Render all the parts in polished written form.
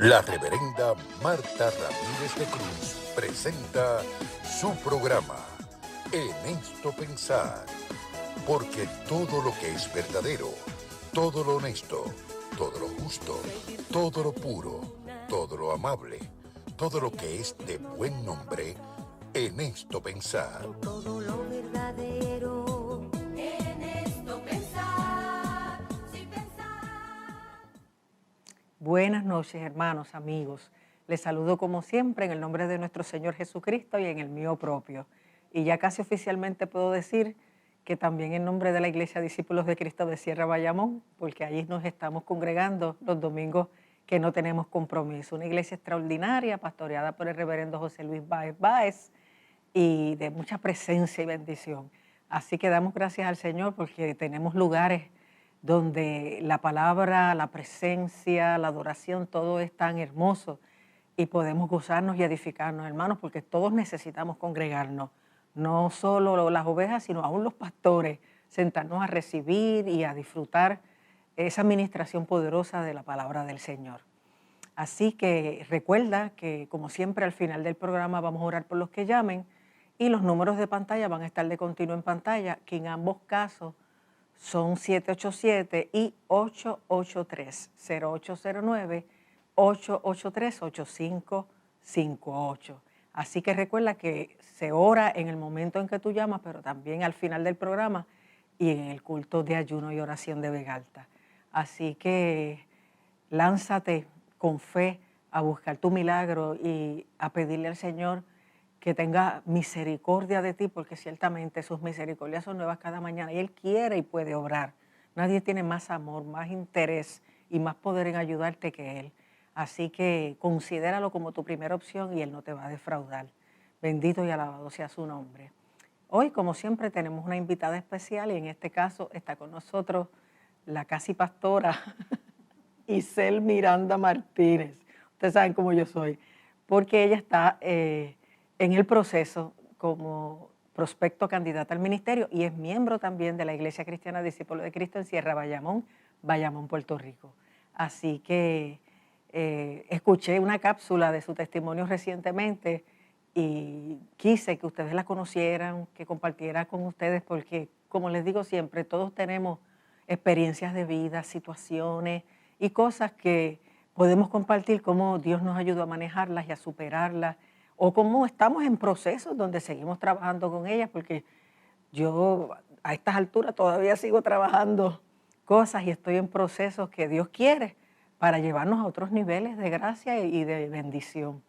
La reverenda Marta Ramírez de Cruz presenta su programa, En Esto Pensar, porque todo lo que es verdadero, todo lo honesto, todo lo justo, todo lo puro, todo lo amable, todo lo que es de buen nombre, en esto pensar. Todo lo verdadero, en esto pensar, sin pensar. Buenas noches, hermanos, amigos. Les saludo como siempre en el nombre de nuestro Señor Jesucristo y en el mío propio. Y ya casi oficialmente puedo decir que también en nombre de la Iglesia Discípulos de Cristo de Sierra Bayamón, porque allí nos estamos congregando los domingos que no tenemos compromiso. Una iglesia extraordinaria, pastoreada por el reverendo José Luis Báez Báez, y de mucha presencia y bendición. Así que damos gracias al Señor porque tenemos lugares donde la palabra, la presencia, la adoración, todo es tan hermoso y podemos gozarnos y edificarnos, hermanos, porque todos necesitamos congregarnos, no solo las ovejas, sino aún los pastores, sentarnos a recibir y a disfrutar esa administración poderosa de la palabra del Señor. Así que recuerda que, como siempre, al final del programa vamos a orar por los que llamen y los números de pantalla van a estar de continuo en pantalla, que en ambos casos son 787 y 883, 0809-883-8558. Así que recuerda que se ora en el momento en que tú llamas, pero también al final del programa y en el culto de ayuno y oración de Vega Alta. Así que lánzate con fe a buscar tu milagro y a pedirle al Señor que tenga misericordia de ti, porque ciertamente sus misericordias son nuevas cada mañana y Él quiere y puede obrar. Nadie tiene más amor, más interés y más poder en ayudarte que Él. Así que considéralo como tu primera opción y Él no te va a defraudar. Bendito y alabado sea su nombre. Hoy, como siempre, tenemos una invitada especial y en este caso está con nosotros la casi pastora Isel Miranda Martínez. Ustedes saben cómo yo soy, porque ella está en el proceso como prospecto candidata al ministerio y es miembro también de la Iglesia Cristiana Discípulos de Cristo en Sierra Bayamón, Bayamón, Puerto Rico. Así que escuché una cápsula de su testimonio recientemente y quise que ustedes la conocieran, que compartiera con ustedes, porque como les digo siempre, todos tenemos experiencias de vida, situaciones y cosas que podemos compartir, cómo Dios nos ayudó a manejarlas y a superarlas, o cómo estamos en procesos donde seguimos trabajando con ellas, porque yo a estas alturas todavía sigo trabajando cosas y estoy en procesos que Dios quiere para llevarnos a otros niveles de gracia y de bendición.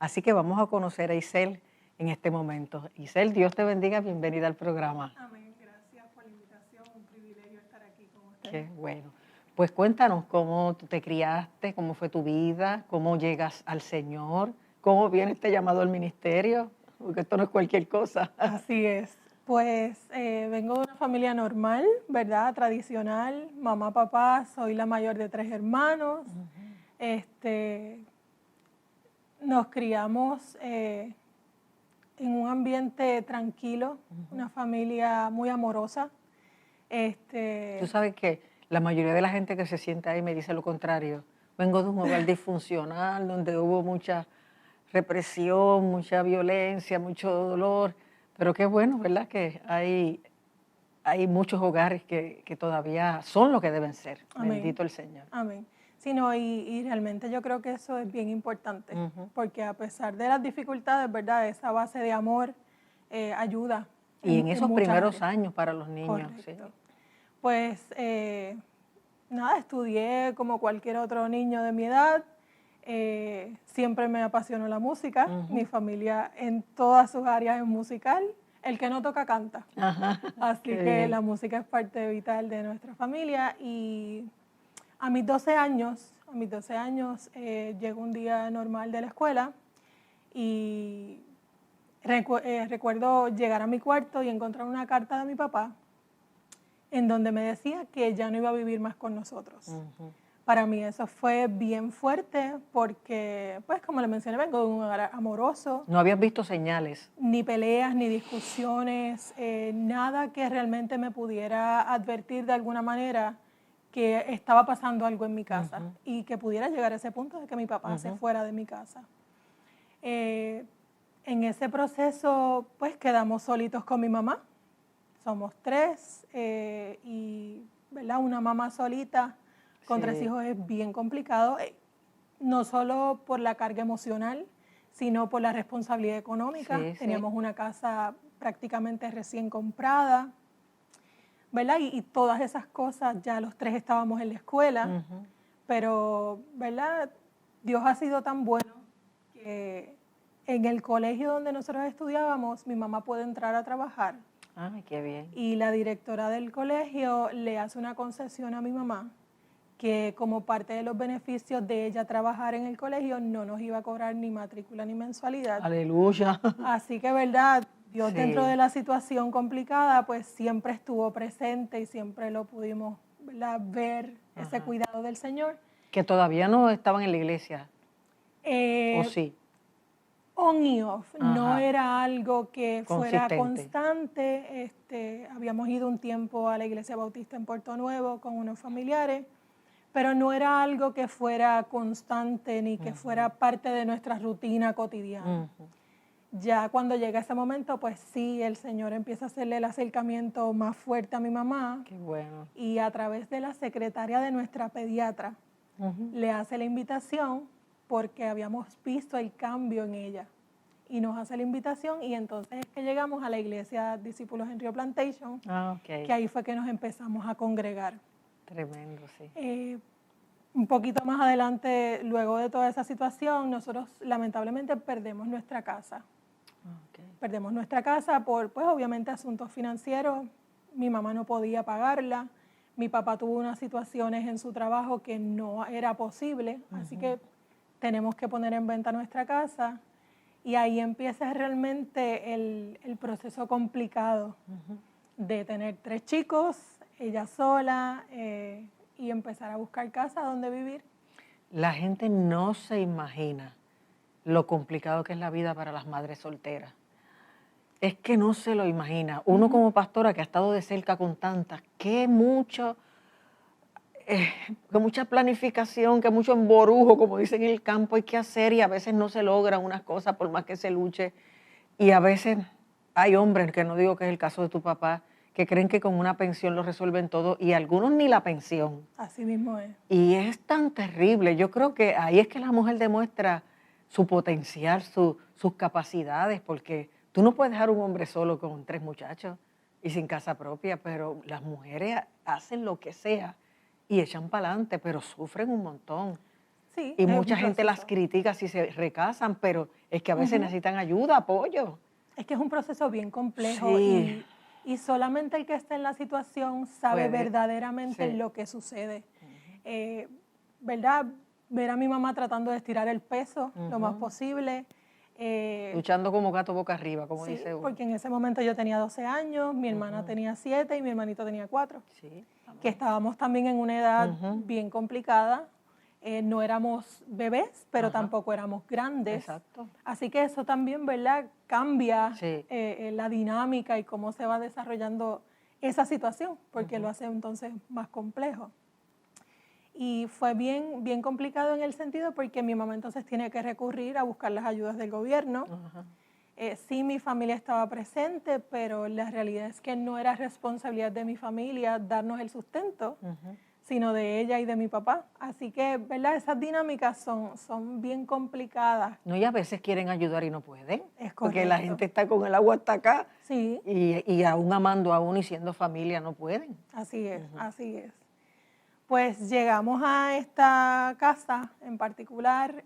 Así que vamos a conocer a Isel en este momento. Isel, Dios te bendiga, bienvenida al programa. Amén, gracias por la invitación, un privilegio estar aquí con ustedes. Qué bueno. Pues cuéntanos cómo tú te criaste, cómo fue tu vida, cómo llegas al Señor, cómo viene este llamado al ministerio, porque esto no es cualquier cosa. Así es. Pues vengo de una familia normal, ¿verdad? Tradicional, mamá, papá, soy la mayor de 3 hermanos. Nos criamos en un ambiente tranquilo, una familia muy amorosa. Tú sabes que la mayoría de la gente que se sienta ahí me dice lo contrario. Vengo de un hogar disfuncional, donde hubo mucha represión, mucha violencia, mucho dolor, pero qué bueno, ¿verdad? Que hay muchos hogares que todavía son lo que deben ser. Amén. Bendito el Señor. Amén. Sí, no, y realmente yo creo que eso es bien importante, porque a pesar de las dificultades, ¿verdad? Esa base de amor ayuda. Y en esos muchas primeros áreas. años para los niños. Correcto. Sí. Pues nada, estudié como cualquier otro niño de mi edad. Siempre me apasionó la música. Mi familia en todas sus áreas es musical. El que no toca canta. Ajá, Así qué que bien. la música es parte vital de nuestra familia. Y a mis 12 años, llegó un día normal de la escuela y recuerdo llegar a mi cuarto y encontrar una carta de mi papá en donde me decía que ya no iba a vivir más con nosotros. Para mí eso fue bien fuerte porque, pues como le mencioné, vengo de un hogar amoroso. No habías visto señales. Ni peleas, ni discusiones, nada que realmente me pudiera advertir de alguna manera que estaba pasando algo en mi casa y que pudiera llegar a ese punto de que mi papá se fuera de mi casa. En ese proceso, pues quedamos solitos con mi mamá. Somos 3 y, ¿verdad? Una mamá solita con 3 hijos es bien complicado, no solo por la carga emocional, sino por la responsabilidad económica. Teníamos una casa prácticamente recién comprada, ¿verdad? Y todas esas cosas, ya los 3 estábamos en la escuela, pero, ¿verdad? Dios ha sido tan bueno que en el colegio donde nosotros estudiábamos, mi mamá puede entrar a trabajar. Ay, qué bien. Y la directora del colegio le hace una concesión a mi mamá que como parte de los beneficios de ella trabajar en el colegio no nos iba a cobrar ni matrícula ni mensualidad. Aleluya. Así que, ¿verdad? Dios Sí. dentro de la situación complicada, pues siempre estuvo presente y siempre lo pudimos, ¿verdad? Ver ese cuidado del Señor. Que todavía no estaban en la iglesia, ¿o sí? On y off, no Ajá. era algo que fuera Consistente. constante. Habíamos ido un tiempo a la iglesia bautista en Puerto Nuevo con unos familiares, pero no era algo que fuera constante ni que fuera parte de nuestra rutina cotidiana. Ya cuando llega ese momento, pues sí, el Señor empieza a hacerle el acercamiento más fuerte a mi mamá. Qué bueno. Y a través de la secretaria de nuestra pediatra, le hace la invitación porque habíamos visto el cambio en ella. Y nos hace la invitación y entonces es que llegamos a la iglesia Discípulos en Rio Plantation, que ahí fue que nos empezamos a congregar. Tremendo, sí. Un poquito más adelante, luego de toda esa situación, nosotros lamentablemente perdemos nuestra casa. Perdemos nuestra casa por, pues obviamente, asuntos financieros. Mi mamá no podía pagarla. Mi papá tuvo unas situaciones en su trabajo que no era posible, así que tenemos que poner en venta nuestra casa. Y ahí empieza realmente el proceso complicado de tener 3 chicos, ella sola, y empezar a buscar casa donde vivir. La gente no se imagina lo complicado que es la vida para las madres solteras. Es que no se lo imagina. Uno como pastora que ha estado de cerca con tantas, que mucha planificación, que mucho emborujo, como dicen en el campo, hay que hacer y a veces no se logran unas cosas por más que se luche. Y a veces hay hombres, que no digo que es el caso de tu papá, que creen que con una pensión lo resuelven todo y algunos ni la pensión. Así mismo es. Y es tan terrible. Yo creo que ahí es que la mujer demuestra su potencial, sus capacidades, porque tú no puedes dejar un hombre solo con 3 muchachos y sin casa propia, pero las mujeres hacen lo que sea y echan para adelante, pero sufren un montón. Sí, Y es un mucha gente las proceso. critica si se recasan, pero es que a veces necesitan ayuda, apoyo. Es que es un proceso bien complejo Sí. y solamente el que está en la situación sabe Puede, verdaderamente sí. lo que sucede. ¿Verdad? Ver a mi mamá tratando de estirar el peso lo más posible. Luchando como gato boca arriba, como Sí, dice uno. porque en ese momento yo tenía 12 años, mi hermana tenía 7 y mi hermanito tenía 4. Sí, Que estábamos también en una edad bien complicada. No éramos bebés, pero tampoco éramos grandes. Exacto. Así que eso también, ¿verdad? Cambia Sí. la dinámica y cómo se va desarrollando esa situación, porque lo hace entonces más complejo. Y fue bien, bien complicado en el sentido porque mi mamá entonces tiene que recurrir a buscar las ayudas del gobierno. Sí, mi familia estaba presente, pero la realidad es que no era responsabilidad de mi familia darnos el sustento, sino de ella y de mi papá. Así que, ¿verdad? Esas dinámicas son bien complicadas. No, y a veces quieren ayudar y no pueden. Es Porque la correcto. gente está con el agua hasta acá Sí, y aún amando a uno y siendo familia no pueden. así es, así es. Pues llegamos a esta casa en particular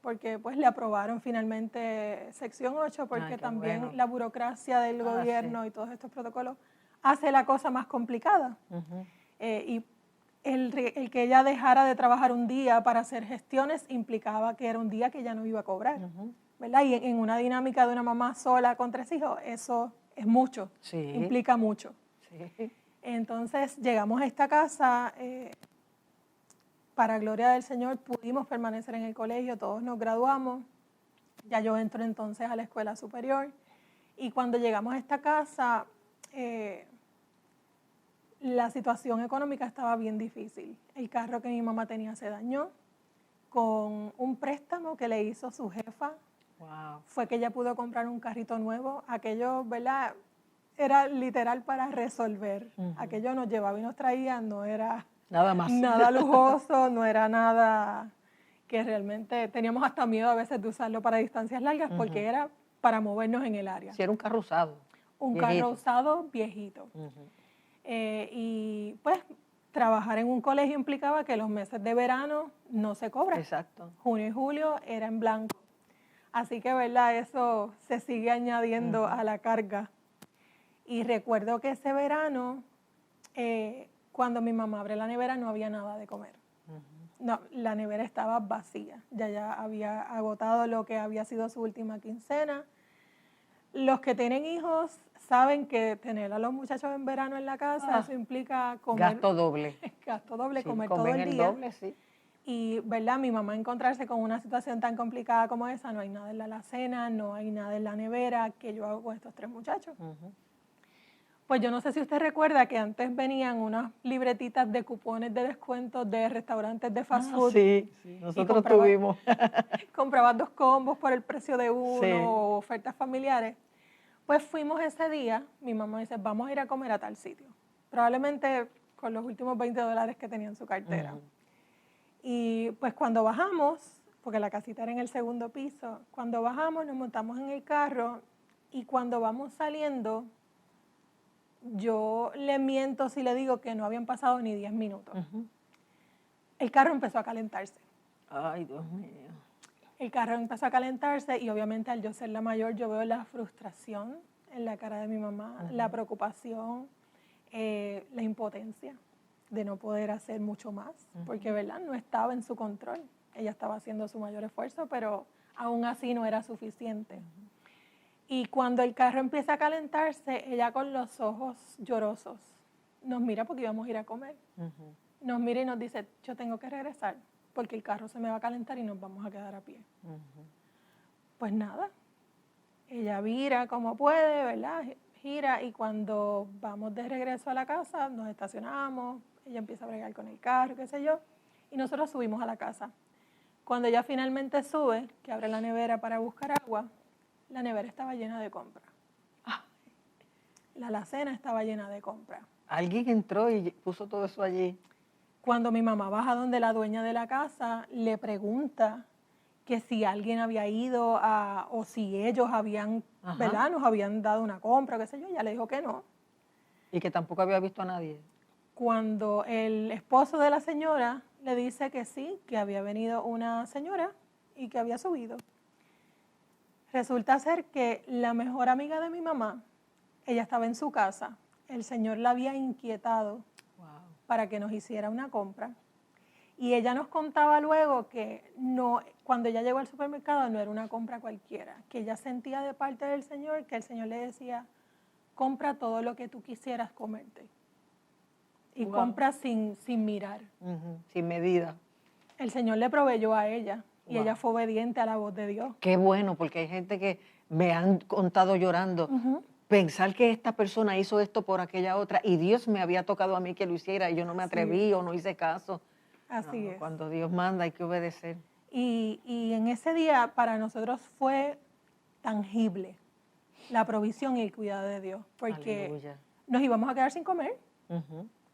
porque pues le aprobaron finalmente sección 8 porque qué también bueno. la burocracia del gobierno y todos estos protocolos hace la cosa más complicada. Y el que ella dejara de trabajar un día para hacer gestiones implicaba que era un día que ella no iba a cobrar, ¿verdad? Y en una dinámica de una mamá sola con 3 hijos, eso es mucho, Sí. implica mucho. Sí. Entonces llegamos a esta casa, para gloria del Señor pudimos permanecer en el colegio, todos nos graduamos, ya yo entro entonces a la escuela superior y cuando llegamos a esta casa la situación económica estaba bien difícil. El carro que mi mamá tenía se dañó. Con un préstamo que le hizo su jefa, Wow. fue que ella pudo comprar un carrito nuevo. Aquello, ¿verdad? Era literal para resolver. Aquello nos llevaba y nos traía, no era Nada más. nada lujoso, no era nada que realmente teníamos hasta miedo a veces de usarlo para distancias largas porque era para movernos en el área. Si era un carro usado. Un viejito. carro usado viejito. Y pues trabajar en un colegio implicaba que los meses de verano no se cobran. Exacto. Junio y julio era en blanco. Así que, ¿verdad? Eso se sigue añadiendo a la carga. Y recuerdo que ese verano, cuando mi mamá abre la nevera, no había nada de comer. No, la nevera estaba vacía. Ya había agotado lo que había sido su última quincena. Los que tienen hijos saben que tener a los muchachos en verano en la casa, eso implica comer. Gasto doble. Gasto doble, Sí, comer todo comen el el día. doble, sí. Y, ¿verdad? Mi mamá encontrarse con una situación tan complicada como esa, no hay nada en la alacena, no hay nada en la nevera, ¿qué yo hago con estos 3 muchachos? Pues yo no sé si usted recuerda que antes venían unas libretitas de cupones de descuentos de restaurantes de fast food. Sí, nosotros tuvimos. Comprabas 2 combos por el precio de uno, Sí. o ofertas familiares. Pues fuimos ese día, mi mamá dice, vamos a ir a comer a tal sitio. Probablemente con los últimos $20 que tenía en su cartera. Y pues cuando bajamos, porque la casita era en el segundo piso, cuando bajamos nos montamos en el carro y cuando vamos saliendo, yo le miento si le digo que no habían pasado ni 10 minutos. El carro empezó a calentarse. Ay, Dios mío. El carro empezó a calentarse y obviamente al yo ser la mayor yo veo la frustración en la cara de mi mamá, la preocupación, la impotencia de no poder hacer mucho más, porque ¿verdad? No estaba en su control. Ella estaba haciendo su mayor esfuerzo, pero aún así no era suficiente. Y cuando el carro empieza a calentarse, ella con los ojos llorosos nos mira porque íbamos a ir a comer. Nos mira y nos dice, yo tengo que regresar porque el carro se me va a calentar y nos vamos a quedar a pie. Pues nada, ella vira como puede, ¿verdad? Gira y cuando vamos de regreso a la casa, nos estacionamos, ella empieza a bregar con el carro, qué sé yo, y nosotros subimos a la casa. Cuando ella finalmente sube, que abre la nevera para buscar agua, la nevera estaba llena de compras. La alacena estaba llena de compras. Alguien entró y puso todo eso allí. Cuando mi mamá baja donde la dueña de la casa, le pregunta que si alguien había ido o si ellos habían, ¿verdad? Nos habían dado una compra, qué sé yo, ella le dijo que no. Y que tampoco había visto a nadie. Cuando el esposo de la señora le dice que sí, que había venido una señora y que había subido. Resulta ser que la mejor amiga de mi mamá, ella estaba en su casa, el señor la había inquietado para que nos hiciera una compra. Y ella nos contaba luego que no, cuando ella llegó al supermercado no era una compra cualquiera, que ella sentía de parte del Señor que el Señor le decía, compra todo lo que tú quisieras comerte. Y compra sin mirar. Sin medida. El Señor le proveyó a ella y ella fue obediente a la voz de Dios. Qué bueno, porque hay gente que me han contado llorando. Pensar que esta persona hizo esto por aquella otra y Dios me había tocado a mí que lo hiciera y yo no me atreví o no hice caso. Así es. Cuando Dios manda hay que obedecer. Y en ese día para nosotros fue tangible la provisión y el cuidado de Dios, porque Aleluya. nos íbamos a quedar sin comer.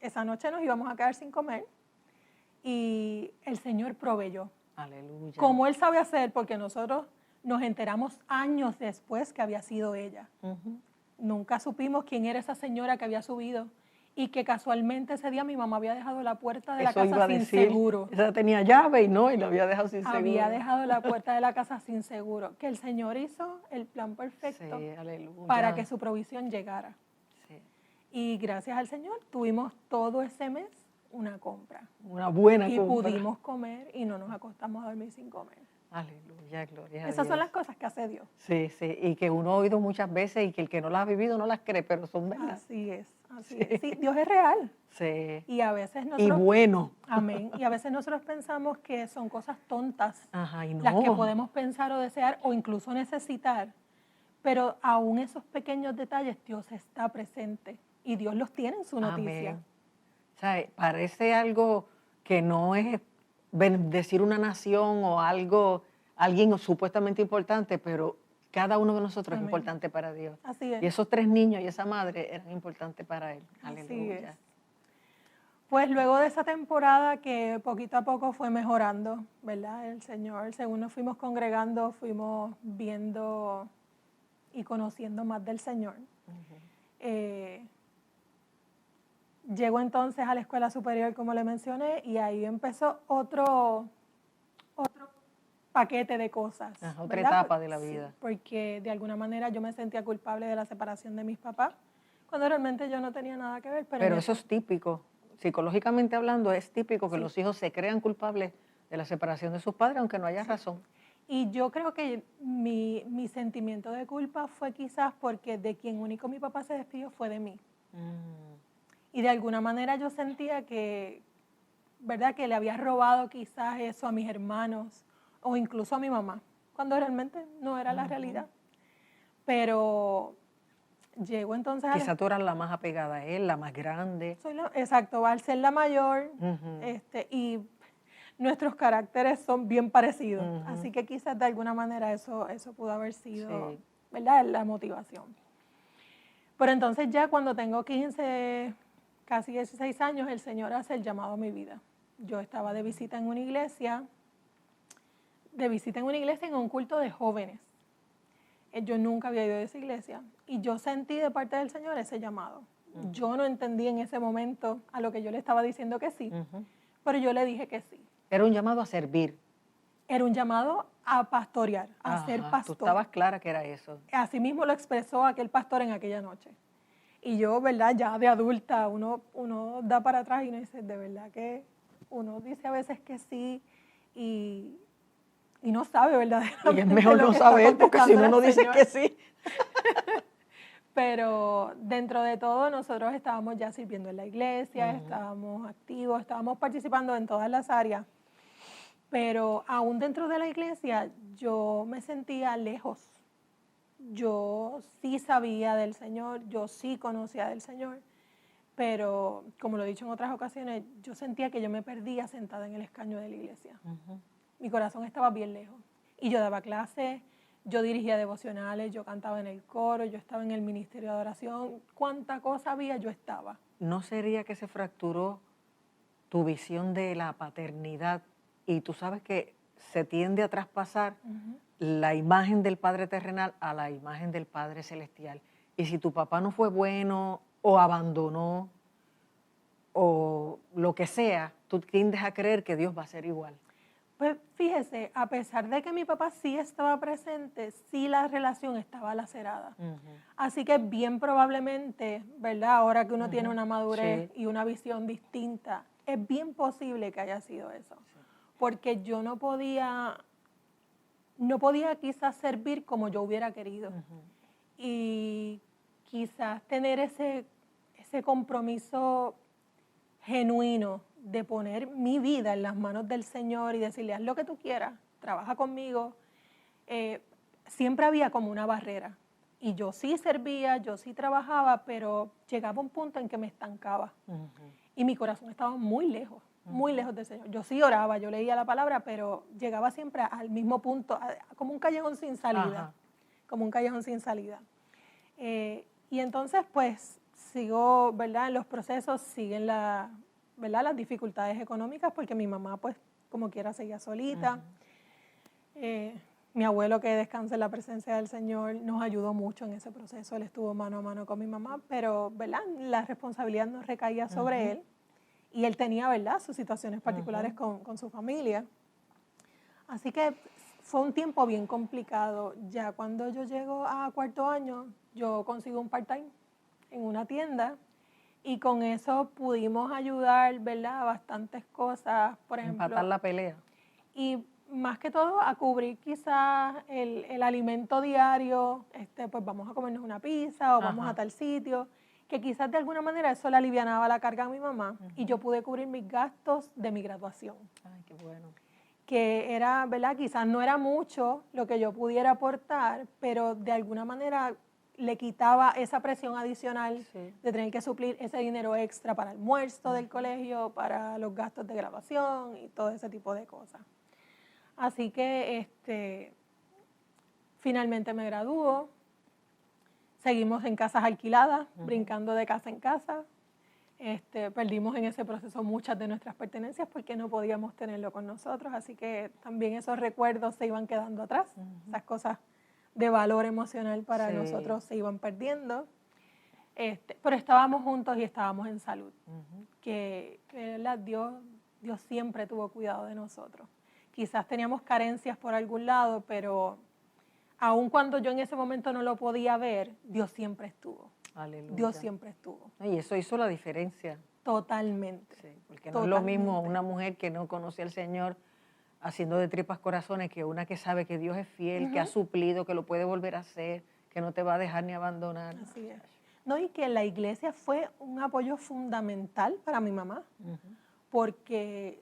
Esa noche nos íbamos a quedar sin comer y el Señor proveyó. Aleluya. Como Él sabe hacer, porque nosotros nos enteramos años después que había sido ella. Nunca supimos quién era esa señora que había subido y que casualmente ese día mi mamá había dejado la puerta de la casa sin seguro. Esa tenía llave y la había dejado sin seguro. Había dejado la puerta de la casa sin seguro. Que el Señor hizo el plan perfecto para que su provisión llegara. Sí. Y gracias al Señor tuvimos todo ese mes una compra. Una buena y compra. Y pudimos comer y no nos acostamos a dormir sin comer. Aleluya, gloria a Dios. Esas son las cosas que hace Dios. Sí, sí, y que uno ha oído muchas veces y que el que no las ha vivido no las cree, pero son verdad. Así es, así es. Sí, Dios es real. Sí. Y a veces nosotros... Y bueno. Amén. Y a veces nosotros pensamos que son cosas tontas y no. las que podemos pensar o desear o incluso necesitar, pero aún esos pequeños detalles Dios está presente y Dios los tiene en su noticia. Amén. sea, parece algo que no es bendecir una nación o algo, alguien supuestamente importante, pero cada uno de nosotros Amén. es importante para Dios. Así es. Y esos 3 niños y esa madre eran importantes para Él. Así Aleluya. es. Pues luego de esa temporada que poquito a poco fue mejorando, ¿verdad? El Señor, según nos fuimos congregando, fuimos viendo y conociendo más del Señor. Llegó entonces a la escuela superior, como le mencioné, y ahí empezó otro paquete de cosas. Ajá, otra ¿verdad? etapa de la Sí, vida. porque de alguna manera yo me sentía culpable de la separación de mis papás, cuando realmente yo no tenía nada que ver. Pero eso es típico. Psicológicamente hablando, es típico que Sí. los hijos se crean culpables de la separación de sus padres, aunque no haya razón. Y yo creo que mi sentimiento de culpa fue quizás porque de quien único mi papá se despidió fue de mí. Y de alguna manera yo sentía que, ¿verdad? Que le había robado quizás eso a mis hermanos o incluso a mi mamá, cuando realmente no era la realidad. Pero llegó entonces a Quizá tú eras la más apegada a él, la más grande. exacto, al ser la mayor, Ujú. y nuestros caracteres son bien parecidos. Ujú. Así que quizás de alguna manera eso pudo haber sido, Sí. ¿verdad? La motivación. Pero entonces ya cuando tengo 15, casi 16 años, el Señor hace el llamado a mi vida. Yo estaba de visita en una iglesia, en un culto de jóvenes. Yo nunca había ido a esa iglesia y yo sentí de parte del Señor ese llamado. Yo no entendí en ese momento a lo que yo le estaba diciendo que sí, pero yo le dije que sí. Era un llamado a servir. Era un llamado a pastorear, a Ajá, ser pastor. Tú estabas clara que era eso. Así mismo lo expresó aquel pastor en aquella noche. Y yo, ¿verdad? Ya de adulta, uno da para atrás y uno dice, de verdad que uno dice a veces que sí y no sabe verdaderamente. Y es mejor lo no que está saber, porque si no, contestándole no al dices Señor. que sí. Pero dentro de todo nosotros estábamos ya sirviendo en la iglesia, estábamos activos, estábamos participando en todas las áreas. Pero aún dentro de la iglesia yo me sentía lejos. Yo sí sabía del Señor, yo sí conocía del Señor, pero como lo he dicho en otras ocasiones, yo sentía que yo me perdía sentada en el escaño de la iglesia. Mi corazón estaba bien lejos. Y yo daba clases, yo dirigía devocionales, yo cantaba en el coro, yo estaba en el ministerio de adoración. Cuánta cosa había, yo estaba. ¿No sería que se fracturó tu visión de la paternidad? Y tú sabes que se tiende a traspasar la imagen del Padre terrenal a la imagen del Padre celestial. Y si tu papá no fue bueno o abandonó o lo que sea, tú tiendes a creer que Dios va a ser igual. Pues fíjese, a pesar de que mi papá sí estaba presente, sí la relación estaba lacerada. Así que bien probablemente, ¿verdad? Ahora que uno tiene una madurez y una visión distinta, es bien posible que haya sido eso. Porque yo no podía quizás servir como yo hubiera querido. Y quizás tener ese compromiso genuino de poner mi vida en las manos del Señor y decirle, haz lo que tú quieras, trabaja conmigo. Siempre había como una barrera. Y yo sí servía, yo sí trabajaba, pero llegaba un punto en que me estancaba. Y mi corazón estaba muy lejos del Señor. Yo sí oraba, yo leía la palabra, pero llegaba siempre al mismo punto, como un callejón sin salida. Como un callejón sin salida. Y entonces, pues, sigo, ¿verdad? En los procesos siguen ¿verdad? Las dificultades económicas, porque mi mamá, pues, como quiera, seguía solita. Mi abuelo, que descansa en la presencia del Señor, nos ayudó mucho en ese proceso. Él estuvo mano a mano con mi mamá, pero, ¿verdad? La responsabilidad no recaía sobre él. Y él tenía, ¿verdad?, sus situaciones particulares con su familia. Así que fue un tiempo bien complicado. Ya cuando yo llego a cuarto año, yo consigo un part-time en una tienda y con eso pudimos ayudar, ¿verdad?, a bastantes cosas, por ejemplo. Empatar la pelea. Y más que todo a cubrir quizás el alimento diario, pues vamos a comernos una pizza o vamos a tal sitio, que quizás de alguna manera eso le alivianaba la carga a mi mamá y yo pude cubrir mis gastos de mi graduación. Ay, qué bueno. Que era, ¿verdad? Quizás no era mucho lo que yo pudiera aportar, pero de alguna manera le quitaba esa presión adicional Sí. de tener que suplir ese dinero extra para el almuerzo del colegio, para los gastos de graduación y todo ese tipo de cosas. Así que finalmente me graduó, seguimos en casas alquiladas, brincando de casa en casa. Perdimos en ese proceso muchas de nuestras pertenencias porque no podíamos tenerlo con nosotros, así que también esos recuerdos se iban quedando atrás, esas cosas de valor emocional para Sí. nosotros se iban perdiendo. Pero estábamos juntos y estábamos en salud, que ¿verdad? Dios siempre tuvo cuidado de nosotros. Quizás teníamos carencias por algún lado, pero aun cuando yo en ese momento no lo podía ver, Dios siempre estuvo. Aleluya. Dios siempre estuvo. Y eso hizo la diferencia. Totalmente. Sí, porque no es lo mismo Totalmente. una mujer que no conoce al Señor haciendo de tripas corazones que una que sabe que Dios es fiel, que ha suplido, que lo puede volver a hacer, que no te va a dejar ni abandonar. Así es. No, y que la iglesia fue un apoyo fundamental para mi mamá, porque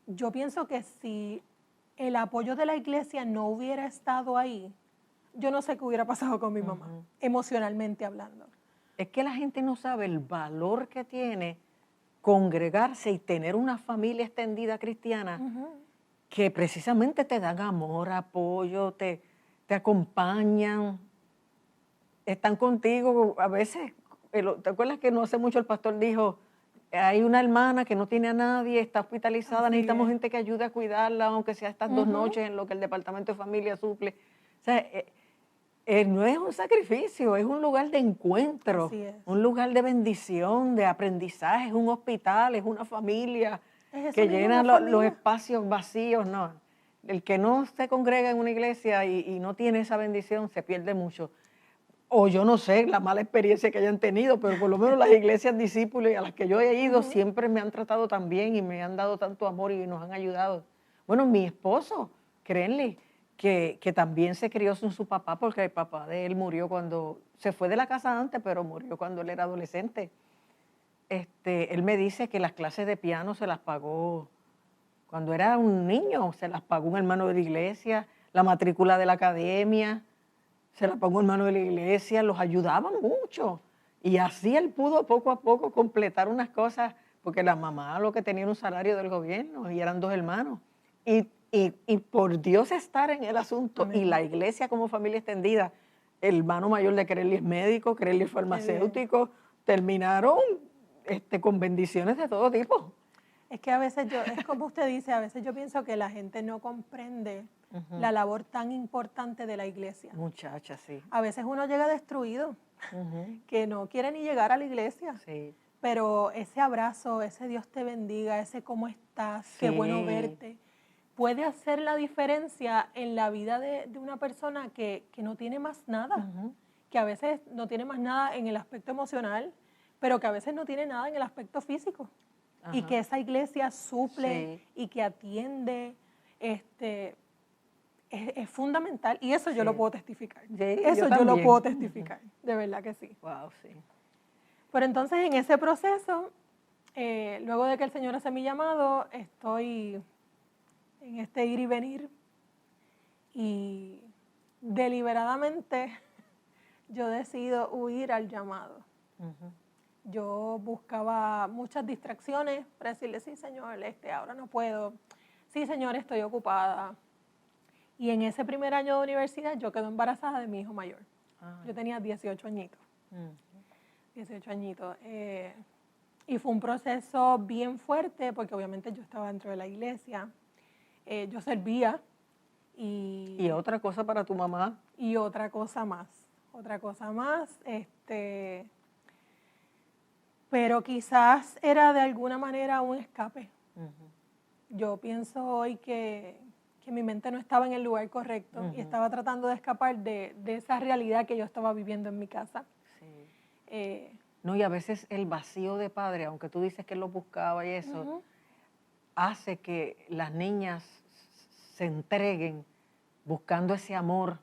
yo pienso que si el apoyo de la iglesia no hubiera estado ahí, yo no sé qué hubiera pasado con mi mamá, emocionalmente hablando. Es que la gente no sabe el valor que tiene congregarse y tener una familia extendida cristiana que precisamente te dan amor, apoyo, te acompañan, están contigo. A veces, ¿te acuerdas que no hace mucho el pastor dijo, hay una hermana que no tiene a nadie, está hospitalizada, Así necesitamos es. gente que ayude a cuidarla, aunque sea estas 2 noches en lo que el departamento de familia suple? O sea, no es un sacrificio, es un lugar de encuentro, Así es. un lugar de bendición, de aprendizaje, es un hospital, es una familia Es eso que mismo, llena una los familia. espacios vacíos. No, el que no se congrega en una iglesia y no tiene esa bendición se pierde mucho. O yo no sé la mala experiencia que hayan tenido, pero por lo menos las iglesias discípulos a las que yo he ido siempre me han tratado tan bien y me han dado tanto amor y nos han ayudado. Bueno, mi esposo, créenle, que también se crió sin su papá porque el papá de él murió cuando, se fue de la casa antes, pero murió cuando él era adolescente. Él me dice que las clases de piano se las pagó cuando era un niño, se las pagó un hermano de la iglesia, la matrícula de la academia, se la pagó un hermano de la iglesia, los ayudaban mucho. Y así él pudo poco a poco completar unas cosas, porque la mamá lo que tenía era un salario del gobierno y eran 2 hermanos. Y por Dios estar en el asunto, y la iglesia como familia extendida, el hermano mayor de Crelly es médico, Crelly es farmacéutico, terminaron con bendiciones de todo tipo. Es que a veces es como usted dice, a veces yo pienso que la gente no comprende la labor tan importante de la iglesia. Muchacha, sí. A veces uno llega destruido, que no quiere ni llegar a la iglesia. Sí. Pero ese abrazo, ese Dios te bendiga, ese cómo estás, qué bueno Sí. verte, puede hacer la diferencia en la vida de una persona que no tiene más nada, que a veces no tiene más nada en el aspecto emocional, pero que a veces no tiene nada en el aspecto físico. Y Ajá. que esa iglesia suple Sí. y que atiende, es fundamental. Y eso yo lo puedo testificar. Sí, Eso yo yo lo también. puedo testificar, de verdad que sí. Wow, sí. Pero entonces en ese proceso, luego de que el Señor hace mi llamado, estoy en este ir y venir y deliberadamente yo decido huir al llamado. Yo buscaba muchas distracciones para decirle, sí, Señor, ahora no puedo. Sí, Señor, estoy ocupada. Y en ese primer año de universidad yo quedé embarazada de mi hijo mayor. Yo tenía 18 añitos. 18 añitos. Y fue un proceso bien fuerte porque obviamente yo estaba dentro de la iglesia. Yo servía. Y otra cosa para tu mamá. Y otra cosa más. Pero quizás era de alguna manera un escape. Yo pienso hoy que mi mente no estaba en el lugar correcto y estaba tratando de escapar de esa realidad que yo estaba viviendo en mi casa. Sí. No, y a veces el vacío de padre, aunque tú dices que él lo buscaba y eso, hace que las niñas se entreguen buscando ese amor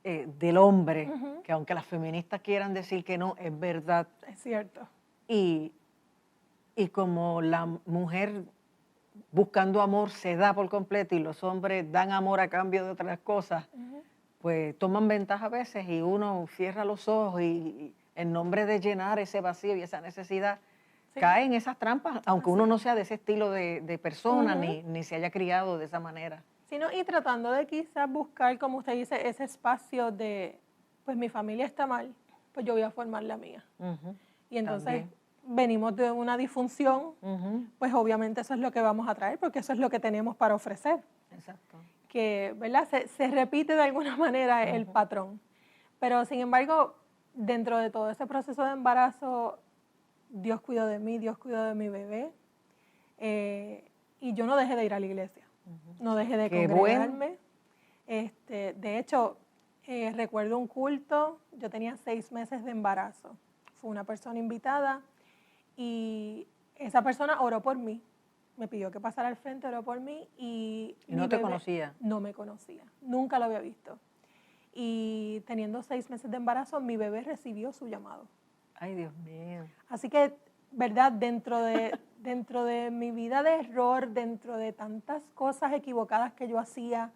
del hombre, que aunque las feministas quieran decir que no, es verdad. Es cierto. Y como la mujer buscando amor se da por completo y los hombres dan amor a cambio de otras cosas, pues toman ventaja a veces y uno cierra los ojos y en nombre de llenar ese vacío y esa necesidad, Sí. cae en esas trampas, aunque Así uno es. no sea de ese estilo de persona, Ujú. ni se haya criado de esa manera. Sino, y tratando de quizás buscar, como usted dice, ese espacio de, pues mi familia está mal, pues yo voy a formar la mía. Ujú. Y entonces También. venimos de una disfunción, Ujú. pues obviamente eso es lo que vamos a traer, porque eso es lo que tenemos para ofrecer. Exacto. Que, ¿verdad? Se repite de alguna manera el patrón. Pero sin embargo, dentro de todo ese proceso de embarazo, Dios cuidó de mí, Dios cuidó de mi bebé. Y yo no dejé de ir a la iglesia, no dejé de Qué congregarme. De hecho, recuerdo un culto, yo tenía 6 meses de embarazo. Fue una persona invitada y esa persona oró por mí. Me pidió que pasara al frente, oró por mí y ¿Y no mi te bebé conocía? no me conocía, nunca lo había visto. Y teniendo 6 meses de embarazo, mi bebé recibió su llamado. Ay, Dios mío. Así que, ¿verdad? Dentro de mi vida de error, dentro de tantas cosas equivocadas que yo hacía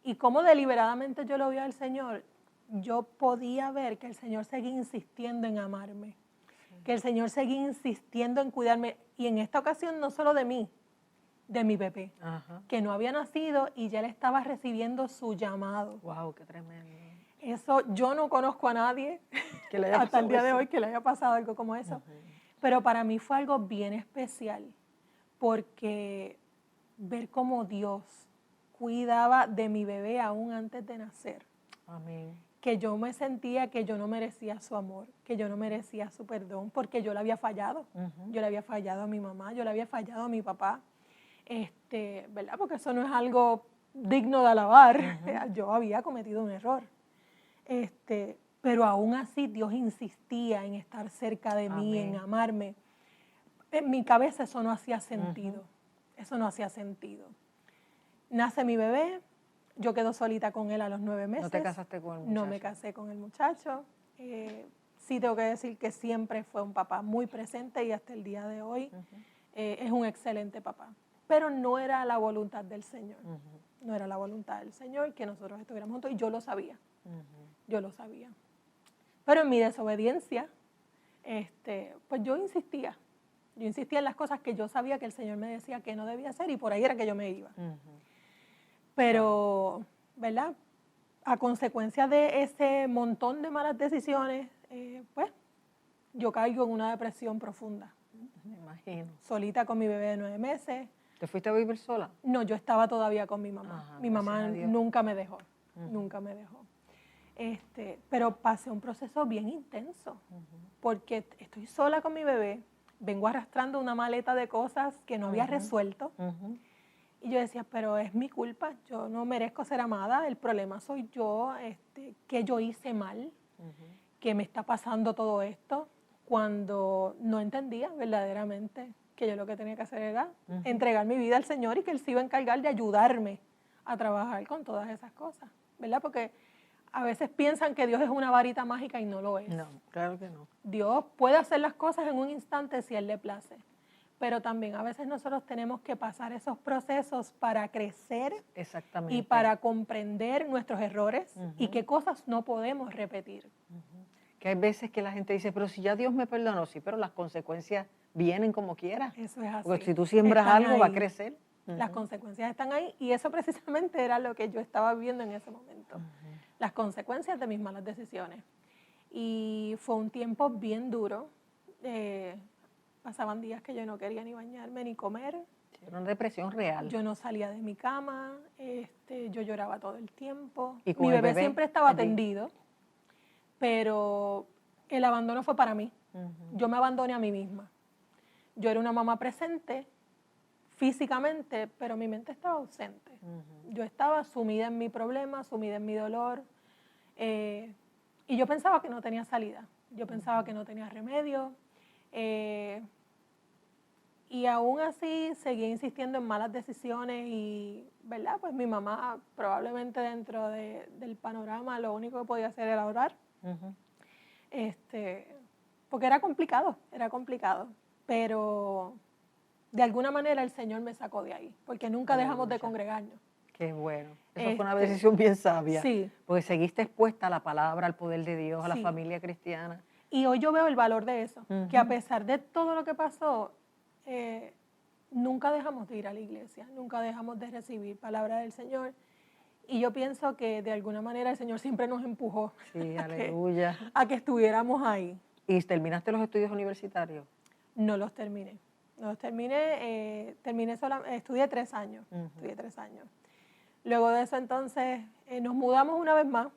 y cómo deliberadamente yo lo vi al Señor, yo podía ver que el Señor seguía insistiendo en amarme, que el Señor seguía insistiendo en cuidarme. Y en esta ocasión no solo de mí, de mi bebé, Ajá. que no había nacido y ya él estaba recibiendo su llamado. Wow, qué tremendo. Eso, yo no conozco a nadie Que le haya hasta el pasado día de eso. hoy que le haya pasado algo como eso. Pero para mí fue algo bien especial, porque ver cómo Dios cuidaba de mi bebé aún antes de nacer, Amén. que yo me sentía que yo no merecía su amor, que yo no merecía su perdón, porque yo le había fallado. Yo le había fallado a mi mamá, yo le había fallado a mi papá, ¿verdad? Porque eso no es algo digno de alabar. Yo había cometido un error. Pero aún así Dios insistía en estar cerca de mí, en Amén. amarme. En mi cabeza eso no hacía sentido. Eso no hacía sentido. Nace mi bebé, yo quedo solita con él a los 9 meses. ¿No te casaste con el muchacho? No me casé con el muchacho. Sí tengo que decir que siempre fue un papá muy presente y hasta el día de hoy es un excelente papá. Pero no era la voluntad del Señor. No era la voluntad del Señor que nosotros estuviéramos juntos y yo lo sabía. Yo lo sabía. Pero en mi desobediencia, pues yo insistía. Yo insistía en las cosas que yo sabía que el Señor me decía que no debía hacer y por ahí era que yo me iba. Pero, ¿verdad? A consecuencia de ese montón de malas decisiones, pues yo caigo en una depresión profunda. Me imagino. Solita con mi bebé de 9 meses. ¿Te fuiste a vivir sola? No, yo estaba todavía con mi mamá. Ajá, Mi gracias mamá a Dios. nunca me dejó. Nunca me dejó. Pero pasé un proceso bien intenso, porque estoy sola con mi bebé, vengo arrastrando una maleta de cosas que no había resuelto, y yo decía, pero es mi culpa, yo no merezco ser amada, el problema soy yo, que yo hice mal, que me está pasando todo esto, cuando no entendía verdaderamente que yo lo que tenía que hacer era entregar mi vida al Señor y que Él se iba a encargar de ayudarme a trabajar con todas esas cosas, ¿verdad? Porque a veces piensan que Dios es una varita mágica y no lo es. No, claro que no. Dios puede hacer las cosas en un instante si Él le place, pero también a veces nosotros tenemos que pasar esos procesos para crecer Exactamente. y para comprender nuestros errores y qué cosas no podemos repetir. Que hay veces que la gente dice, pero si ya Dios me perdonó, sí, pero las consecuencias vienen como quiera. Eso es así. Porque si tú siembras Están algo, va a ahí. crecer. Las consecuencias están ahí y eso precisamente era lo que yo estaba viviendo en ese momento. Las consecuencias de mis malas decisiones. Y fue un tiempo bien duro. Pasaban días que yo no quería ni bañarme ni comer. Era una depresión real. Yo no salía de mi cama, yo lloraba todo el tiempo. ¿Y con Mi el bebé bebé siempre estaba allí? atendido, pero el abandono fue para mí. Yo me abandoné a mí misma. Yo era una mamá presente físicamente, pero mi mente estaba ausente. Yo estaba sumida en mi problema, sumida en mi dolor, y yo pensaba que no tenía salida. Yo pensaba que no tenía remedio. Y aún así seguía insistiendo en malas decisiones y, ¿verdad? Pues mi mamá probablemente dentro del panorama lo único que podía hacer era orar. Porque era complicado, pero de alguna manera el Señor me sacó de ahí, porque nunca dejamos de congregarnos. Qué bueno. Eso fue una decisión bien sabia. Sí. Porque seguiste expuesta a la palabra, al poder de Dios, a la Sí. familia cristiana. Y hoy yo veo el valor de eso, Ujú. que a pesar de todo lo que pasó, nunca dejamos de ir a la iglesia, nunca dejamos de recibir palabra del Señor. Y yo pienso que de alguna manera el Señor siempre nos empujó Sí, a que, aleluya. a que estuviéramos ahí. ¿Y terminaste los estudios universitarios? No los terminé. No los terminé, estudié 3 años. Ujú. Estudié 3 años. Luego de eso entonces nos mudamos una vez más.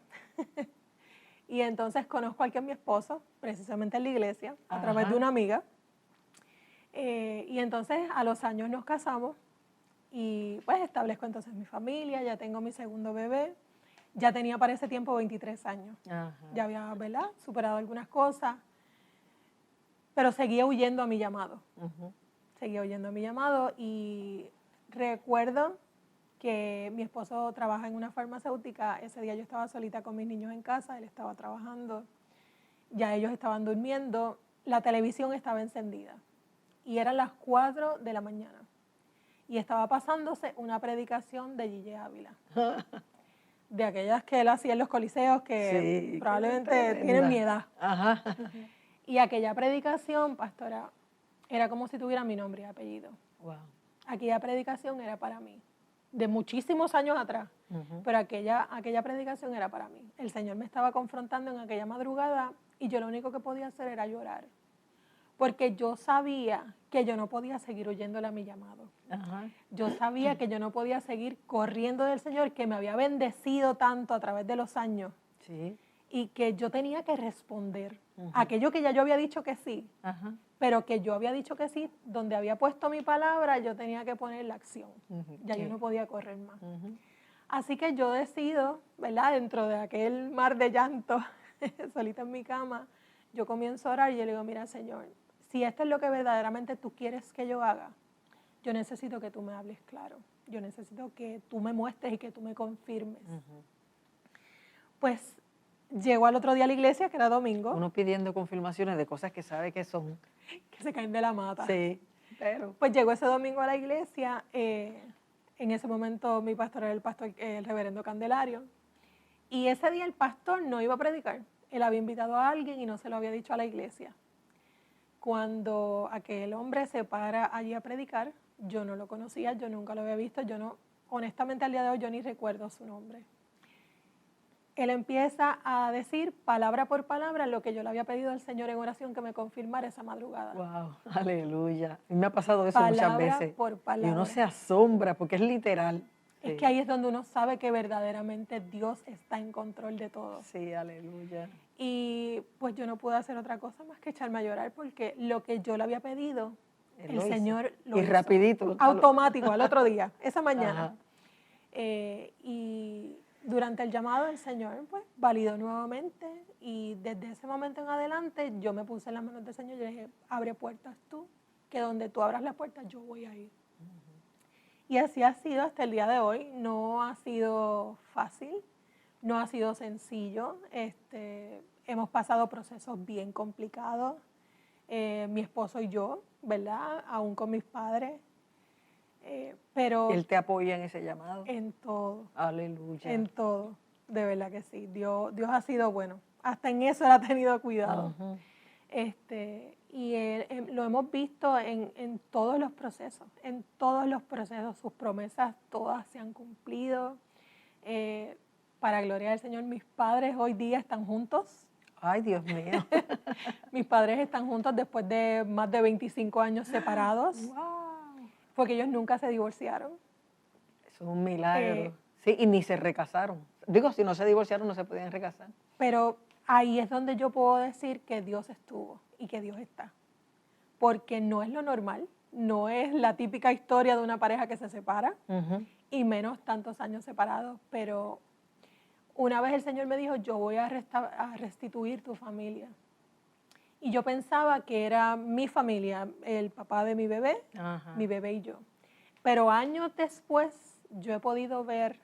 Y entonces conozco al que es mi esposo, precisamente en la iglesia, a través de Ajá. una amiga. Y entonces a los años nos casamos y pues establezco entonces mi familia, ya tengo mi segundo bebé. Ya tenía para ese tiempo 23 años. Ajá. Ya había, ¿verdad?, superado algunas cosas, pero seguía huyendo a mi llamado. Ujú. Seguía huyendo a mi llamado y recuerdo que mi esposo trabaja en una farmacéutica. Ese día yo estaba solita con mis niños en casa, él estaba trabajando, ya ellos estaban durmiendo, la televisión estaba encendida y eran las 4 de la mañana y estaba pasándose una predicación de Gille Ávila, de aquellas que él hacía en los coliseos que Sí, probablemente tremenda. tienen mi edad. Ajá. Y aquella predicación, pastora, era como si tuviera mi nombre y apellido. Wow. Aquella predicación era para mí, de muchísimos años atrás, Ujú. pero aquella predicación era para mí. El Señor me estaba confrontando en aquella madrugada y yo lo único que podía hacer era llorar, porque yo sabía que yo no podía seguir huyéndole a mi llamado. Ajá. Yo sabía que yo no podía seguir corriendo del Señor, que me había bendecido tanto a través de los años, Sí. y que yo tenía que responder Ujú. aquello que ya yo había dicho que sí, Ajá. pero que yo había dicho que sí, donde había puesto mi palabra, yo tenía que poner la acción. Ujú. Ya yo Sí. no podía correr más. Ujú. Así que yo decido, ¿verdad?, dentro de aquel mar de llanto, solita en mi cama, yo comienzo a orar y yo le digo, mira, Señor, si esto es lo que verdaderamente tú quieres que yo haga, yo necesito que tú me hables claro. Yo necesito que tú me muestres y que tú me confirmes. Ujú. Pues llego al otro día a la iglesia, que era domingo, Uno pidiendo confirmaciones de cosas que sabe que son. que se caen de la mata. Sí. Pero. Pues llegó ese domingo a la iglesia, en ese momento mi pastor era el reverendo Candelario, y ese día el pastor no iba a predicar, él había invitado a alguien y no se lo había dicho a la iglesia. Cuando aquel hombre se para allí a predicar, yo no lo conocía, yo nunca lo había visto, honestamente al día de hoy yo ni recuerdo su nombre. Él empieza a decir palabra por palabra lo que yo le había pedido al Señor en oración que me confirmara esa madrugada. Wow, aleluya. Y me ha pasado eso muchas Palabra veces. por Y uno palabra. se asombra porque es literal. Es Sí. que ahí es donde uno sabe que verdaderamente Dios está en control de todo. Sí, aleluya. Y pues yo no pude hacer otra cosa más que echarme a llorar porque lo que yo le había pedido, Él el lo hizo. Señor lo Y hizo. rapidito. Automático, al otro día, esa mañana. Ajá. Y durante el llamado del Señor, pues validó nuevamente y desde ese momento en adelante yo me puse en las manos del Señor y le dije, abre puertas tú, que donde tú abras la puerta yo voy a ir. Y así ha sido hasta el día de hoy. No ha sido fácil, no ha sido sencillo. Hemos pasado procesos bien complicados, mi esposo y yo, ¿verdad? Aún con mis padres. Pero Él te apoya en ese llamado. en todo, Aleluya. en todo, de verdad que sí. Dios ha sido bueno. Hasta en eso él ha tenido cuidado. Ujú. Y lo hemos visto en todos los procesos, sus promesas todas se han cumplido. Para gloria del Señor, mis padres hoy día están juntos. Ay, Dios mío. Mis padres están juntos después de más de 25 años separados, Wow. porque ellos nunca se divorciaron. Eso es un milagro. Sí, y ni se recasaron. Digo, si no se divorciaron, no se podían recasar. Pero ahí es donde yo puedo decir que Dios estuvo y que Dios está. Porque no es lo normal, no es la típica historia de una pareja que se separa, Ujú. y menos tantos años separados, pero una vez el Señor me dijo, yo voy a restituir tu familia. Y yo pensaba que era mi familia, el papá de mi bebé y yo. Pero años después yo he podido ver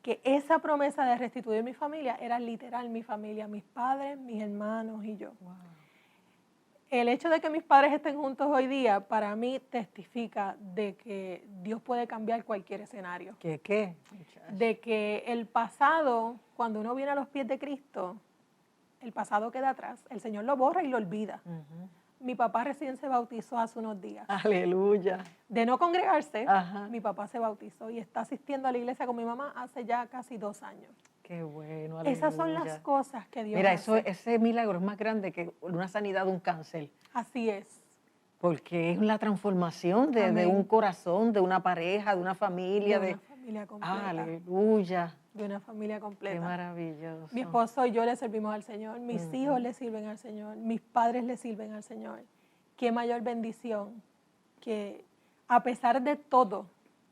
que esa promesa de restituir mi familia era literal mi familia, mis padres, mis hermanos y yo. Wow. el hecho de que mis padres estén juntos hoy día, para mí testifica de que Dios puede cambiar cualquier escenario. ¿Qué? Muchacha. De que el pasado, cuando uno viene a los pies de Cristo, el pasado queda atrás. El Señor lo borra y lo olvida. Ujú. Mi papá recién se bautizó hace unos días. Aleluya. De no congregarse, Ajá. mi papá se bautizó y está asistiendo a la iglesia con mi mamá hace ya casi 2 años. Qué bueno, aleluya. Esas son las cosas que Dios Mira, hace. ese milagro es más grande que una sanidad de un cáncer, Así es. porque es la transformación de Amén. un corazón, de una pareja, de una familia. De una familia completa. Aleluya. De una familia Qué completa. maravilloso. Mi esposo y yo le servimos al Señor, mis hijos le sirven al Señor, mis padres le sirven al Señor. Qué mayor bendición que a pesar de todo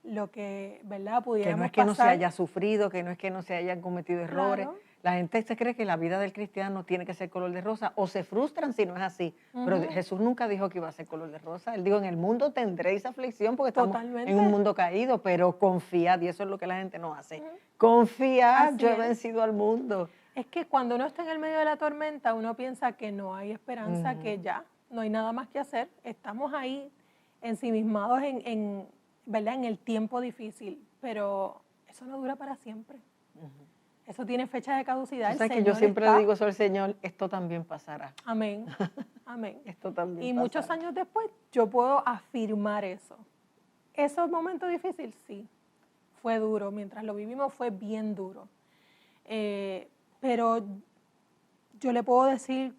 lo que, ¿verdad?, Que pudiéramos no es que no se pasar, haya sufrido, que no es que no se hayan cometido errores. Claro. La gente se cree que la vida del cristiano tiene que ser color de rosa o se frustran si no es así. Pero Jesús nunca dijo que iba a ser color de rosa. Él dijo, en el mundo tendréis aflicción porque estamos Totalmente. en un mundo caído, pero confiad, y eso es lo que la gente no hace. Confiad, Así yo he es. vencido al mundo. es que cuando uno está en el medio de la tormenta, uno piensa que no hay esperanza, que ya no hay nada más que hacer. Estamos ahí ensimismados ¿verdad?, en el tiempo difícil, pero eso no dura para siempre. Eso tiene fecha de caducidad. O sea El que yo Señor siempre está- le digo eso al Señor, esto también pasará. Amén, amén. Esto también Y pasará. muchos años después yo puedo afirmar eso. ¿Esos momentos difíciles? Sí, fue duro. Mientras lo vivimos fue bien duro. Pero yo le puedo decir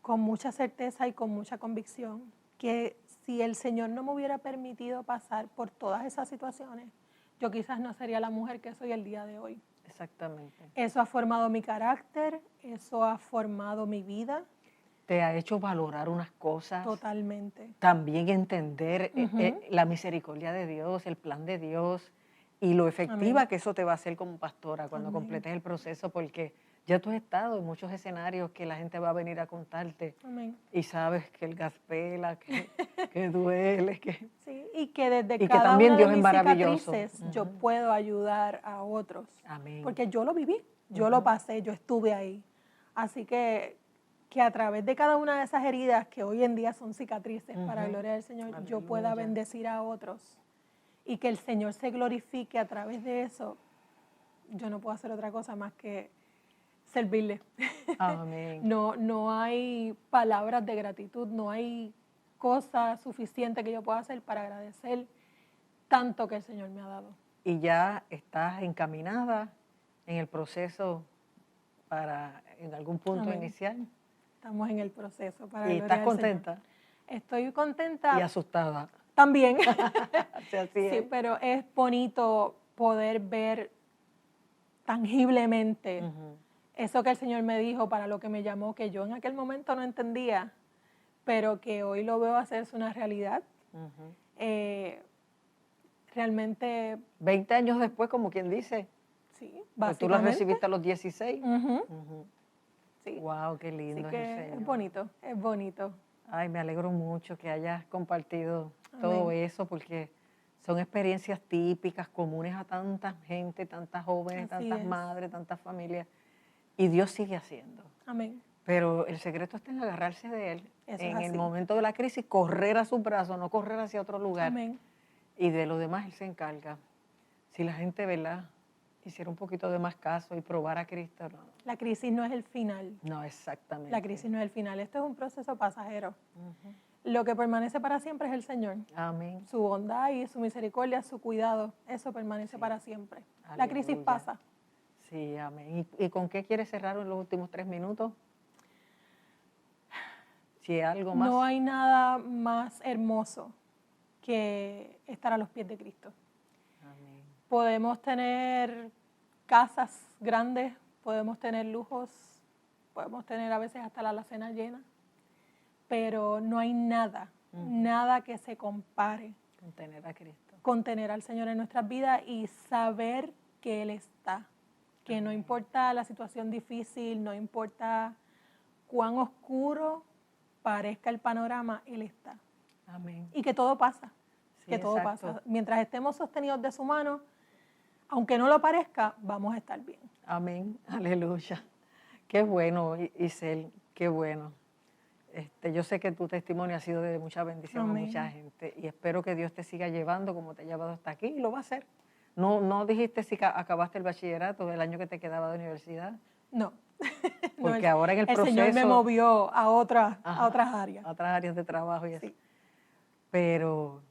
con mucha certeza y con mucha convicción que si el Señor no me hubiera permitido pasar por todas esas situaciones, yo quizás no sería la mujer que soy el día de hoy. Exactamente. Eso ha formado mi carácter, eso ha formado mi vida Te ha hecho valorar unas cosas. totalmente. También entender la misericordia de Dios, el plan de Dios y lo efectiva Amén. que eso te va a hacer como pastora cuando Amén. completes el proceso, porque ya tú has estado en muchos escenarios que la gente va a venir a contarte Amén. y sabes que el gas pela, que duele, que... Sí, y que desde que cada también una Dios de es mis maravilloso. cicatrices yo puedo ayudar a otros. Amén. Porque yo lo viví, yo lo pasé, yo estuve ahí. Así que a través de cada una de esas heridas que hoy en día son cicatrices para la gloria del Señor, yo pueda Aleluya. bendecir a otros y que el Señor se glorifique a través de eso, yo no puedo hacer otra cosa más que servirle. Amén. No hay palabras de gratitud, no hay cosa suficiente que yo pueda hacer para agradecer tanto que el Señor me ha dado. Y ya estás encaminada en el proceso para en algún punto Amén. inicial. Estamos en el proceso para Y la estás gloria del Señor. contenta Estoy contenta y asustada. también. Así Sí, es. pero es bonito poder ver tangiblemente eso que el Señor me dijo, para lo que me llamó, que yo en aquel momento no entendía, pero que hoy lo veo hacerse una realidad. Realmente, 20 años después, como quien dice, sí, pues tú la básicamente. recibiste a los 16. Ujú. Sí, Wow, qué así lindo es el que Señor. es bonito, es bonito. Ay, me alegro mucho que hayas compartido todo Amén. eso, porque son experiencias típicas, comunes a tanta gente, tantas jóvenes, Así tantas es. madres, tantas familias. Y Dios sigue haciendo. Amén. Pero el secreto está en agarrarse de Él. Eso En es el así. momento de la crisis, correr a sus brazos, no correr hacia otro lugar. Amén. Y de lo demás Él se encarga. Si la gente, ¿verdad?, hiciera un poquito de más caso y probara a Cristo, no, La crisis no es el final. no exactamente. La crisis no es el final. Esto es un proceso pasajero. Lo que permanece para siempre es el Señor. Amén. Su bondad y su misericordia, su cuidado, eso permanece para siempre. La crisis Aleluya. pasa. Sí, amén. ¿Y con qué quieres cerrar en los últimos 3 minutos? Si hay algo más. No hay nada más hermoso que estar a los pies de Cristo. Amén. Podemos tener casas grandes, podemos tener lujos, podemos tener a veces hasta la alacena llena, pero no hay nada, nada que se compare Con tener a Cristo. con tener al Señor en nuestras vidas y saber que Él está, que no importa la situación difícil, no importa cuán oscuro parezca el panorama, Él está. Amén. Y que todo pasa, Sí, que todo exacto. pasa. Mientras estemos sostenidos de su mano, aunque no lo parezca, vamos a estar bien. Amén. Aleluya. Qué bueno, Isel, qué bueno. Yo sé que tu testimonio ha sido de mucha bendición Amén. a mucha gente y espero que Dios te siga llevando como te ha llevado hasta aquí y lo va a hacer. No dijiste si acabaste el bachillerato el año que te quedaba de universidad. No. Porque ahora en el proceso... El Señor me movió a Ajá, otras áreas. a otras áreas de trabajo y eso. Sí. Pero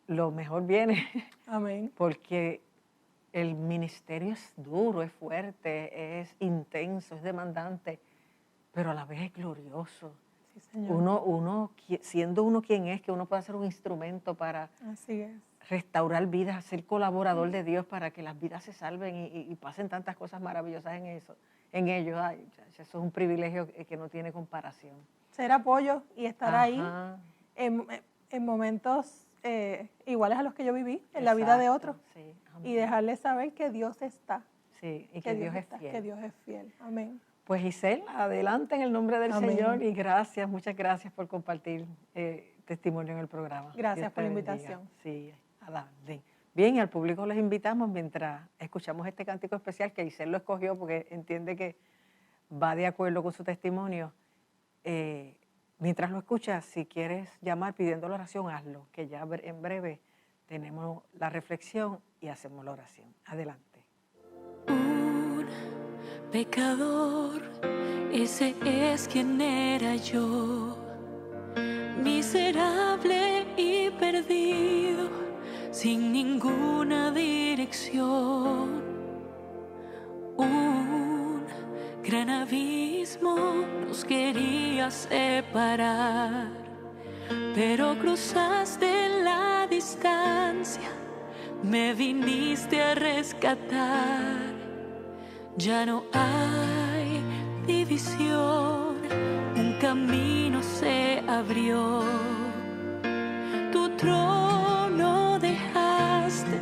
lo mejor viene Amén. porque el ministerio es duro, es fuerte, es intenso, es demandante, pero a la vez es glorioso. Sí, Señor. Siendo uno quien es, que uno pueda ser un instrumento para Así es. restaurar vidas, ser colaborador de Dios para que las vidas se salven y pasen tantas cosas maravillosas en ellos. Ay, eso es un privilegio que no tiene comparación. Ser apoyo y estar ahí Ajá, en momentos iguales a los que yo viví, en la vida de exacto, otros. sí, amén. Y dejarles saber que Dios está. Sí, y que Dios es está, fiel. que Dios es fiel. Amén. Pues Giselle, adelante en el nombre del Amén. Señor y gracias, muchas gracias por compartir testimonio en el programa. Gracias Dios te por la bendiga. invitación. Sí, adelante. Bien, y al público les invitamos mientras escuchamos este cántico especial que Giselle lo escogió porque entiende que va de acuerdo con su testimonio. Mientras lo escuchas, si quieres llamar pidiendo la oración, hazlo, que ya en breve tenemos la reflexión y hacemos la oración. Adelante. Un pecador, ese es quien era yo, miserable y perdido, sin ninguna dirección. Un gran abismo nos quería separar, pero cruzaste la distancia, me viniste a rescatar. Ya no hay división, un camino se abrió. Tu trono dejaste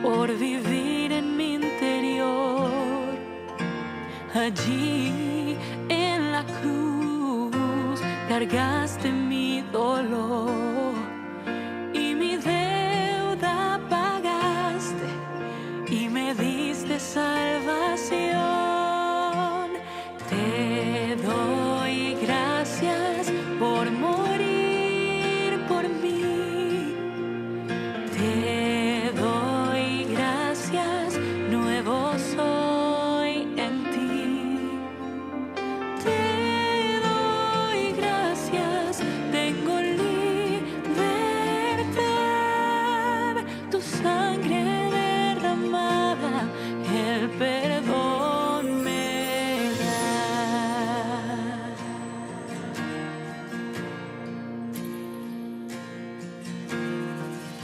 por vivir en mi interior. Allí en la cruz cargaste mi dolor y mi deuda pagaste y me diste salvación. Te doy gracias por morir por mí. Te doy gracias, nuevo soy en ti. Te doy gracias, tengo libertad. Tu sangre derramada, el perdón me da.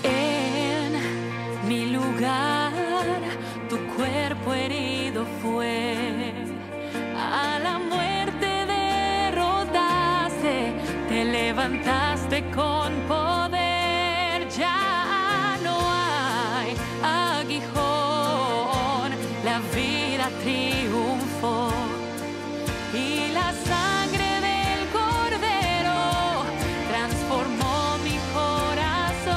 En mi lugar, tu cuerpo herido fue. A la muerte derrotaste, te levantaste con poder. Ya no hay aguijón, la vida triunfó y la sangre del Cordero transformó mi corazón.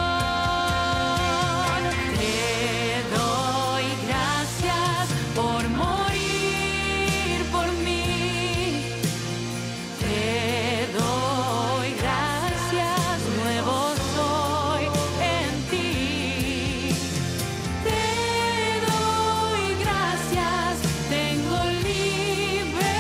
Te doy gracias por morir por mí. Te doy gracias, nuevo soy en ti. Te doy gracias, tengo libertad.